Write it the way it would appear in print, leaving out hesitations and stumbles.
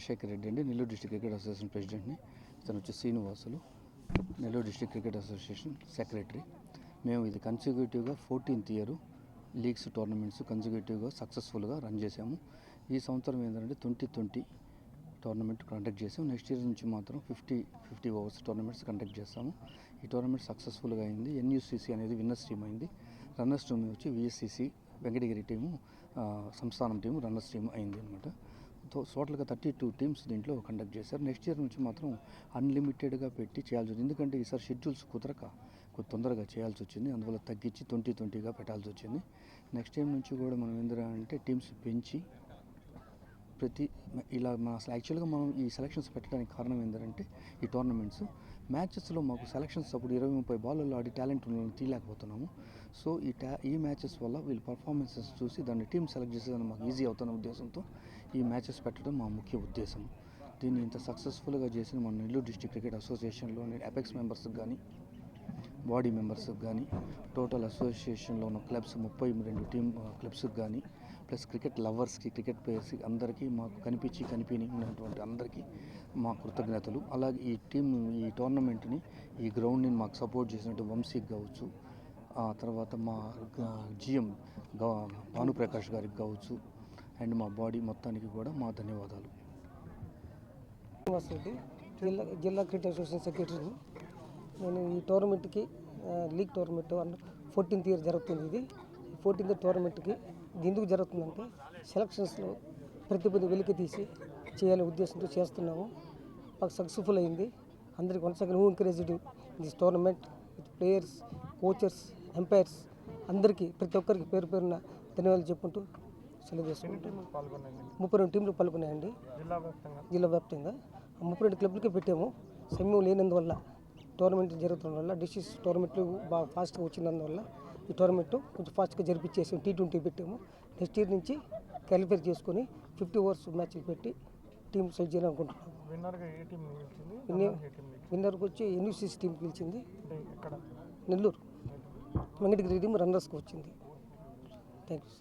రాజశేఖర్ రెడ్డి అండి, Nellore district cricket association ప్రెసిడెంట్ని. ఇతను వచ్చి Srinivasulu, Nellore district cricket association secretary. మేము ఇది కన్సిక్యూటివ్గా 14th ఇయర్ లీగ్స్ టోర్నమెంట్స్ కన్సిక్యూటివ్గా సక్సెస్ఫుల్గా రన్ చేసాము. ఈ సంవత్సరం ఏంటంటే 2020 టోర్నమెంట్ కండక్ట్ చేసాము. నెక్స్ట్ ఇయర్ నుంచి మాత్రం 50 ఓవర్స్ టోర్నమెంట్స్ కండక్ట్ చేస్తాము. ఈ టోర్నమెంట్ సక్సెస్ఫుల్గా అయింది. NUCC అనేది విన్నర్స్ టీమ్ అయింది. రన్నర్స్ టీమ్ వచ్చి VSCC వెంకటగిరి టీము, సంస్థానం టీము రన్నర్స్ టీమ్ అయింది అనమాట. టోటల్గా 32 టీమ్స్ దీంట్లో కండక్ట్ చేశారు. నెక్స్ట్ ఇయర్ నుంచి మాత్రం అన్లిమిటెడ్గా పెట్టి చేయాల్సి వచ్చింది. ఎందుకంటే ఈసారి షెడ్యూల్స్ కుదరక కొంచెం తొందరగా చేయాల్సి వచ్చింది. అందువల్ల తగ్గించి 2020గా పెట్టాల్సి వచ్చింది. నెక్స్ట్ టైం నుంచి కూడా మనం ఏంటంటే టీమ్స్ పెంచి ఇలా అసలు యాక్చువల్గా మనం ఈ సెలక్షన్స్ పెట్టడానికి కారణం ఏంటంటే ఈ టోర్నమెంట్స్ మ్యాచెస్లో మాకు సెలక్షన్స్ అప్పుడు 20-30 బాల్లో ఆడి టాలెంట్ ఉన్న తీయలేకపోతున్నాము. సో ఈ మ్యాచెస్ వల్ల వీళ్ళ పర్ఫార్మెన్సెస్ చూసి దాన్ని టీం సెలెక్ట్ చేసేదాన్ని మాకు ఈజీ అవుతున్న ఉద్దేశంతో ఈ మ్యాచెస్ పెట్టడం మా ముఖ్య ఉద్దేశం. దీన్ని ఇంత సక్సెస్ఫుల్గా చేసిన మన నెల్లూరు డిస్ట్రిక్ట్ క్రికెట్ అసోసియేషన్లోని అపెక్స్ మెంబర్స్కి కానీ, బాడీ మెంబర్స్కి కానీ, టోటల్ అసోసియేషన్లో ఉన్న క్లబ్స్ 32 టీమ్ క్లబ్స్కి కానీ, ప్లస్ క్రికెట్ లవర్స్కి, క్రికెట్ ప్లేయర్స్కి అందరికీ మాకు కనిపించి ఉన్నటువంటి అందరికీ మా కృతజ్ఞతలు. అలాగే ఈ టోర్నమెంట్ని, ఈ గ్రౌండ్ని మాకు సపోర్ట్ చేసినట్టు వంశీకి కావచ్చు, ఆ తర్వాత మా GM భానుప్రకాష్ గారికి కావచ్చు, అండ్ మా బాడీ మొత్తానికి కూడా మా ధన్యవాదాలు. జిల్లా క్రికెట్ అసోసియేషన్ సెక్రటరీని. నేను ఈ టోర్నమెంట్కి లీగ్ టోర్నమెంట్ 14th ఇయర్ జరుగుతుంది. ఇది 14th టోర్నమెంట్కి ఇది ఎందుకు జరుగుతుందంటే సెలక్షన్స్లో ప్రతిభను వెలికి తీసి చేయాలనే ఉద్దేశంతో చేస్తున్నాము. మాకు సక్సెస్ఫుల్ అయింది. అందరికీ once again encouraged this tournament with players, coaches, umpires అందరికీ ప్రతి ఒక్కరికి పేరు పేరున ధన్యవాదాలు చెప్పుకుంటూ సెలవు చేసుకుంటాం. 32 టీంలు పాల్గొన్నాయండి జిల్లా వ్యాప్తంగా. 32 క్లబ్లకే పెట్టాము. సమయం లేనందువల్ల టోర్నమెంట్ జరుగుతున్న వల్ల డిస్ట్రిక్ట్ టోర్నమెంట్లు బాగా ఫాస్ట్గా వచ్చినందువల్ల ఈ టోర్నమెంట్ కొంచెం ఫాస్ట్గా జరిపించేసి T20 పెట్టాము. నెక్స్ట్ ఇయర్ నుంచి క్వాలిఫై చేసుకొని 50 ఓవర్స్ మ్యాచ్లు పెట్టి టీం సెట్ చేయాలనుకుంటున్నాము. విన్నర్కి వచ్చి NUCC టీం గెలిచింది. నెల్లూరు వెంకటగిరి టీం రన్నర్స్కి వచ్చింది. Thank you.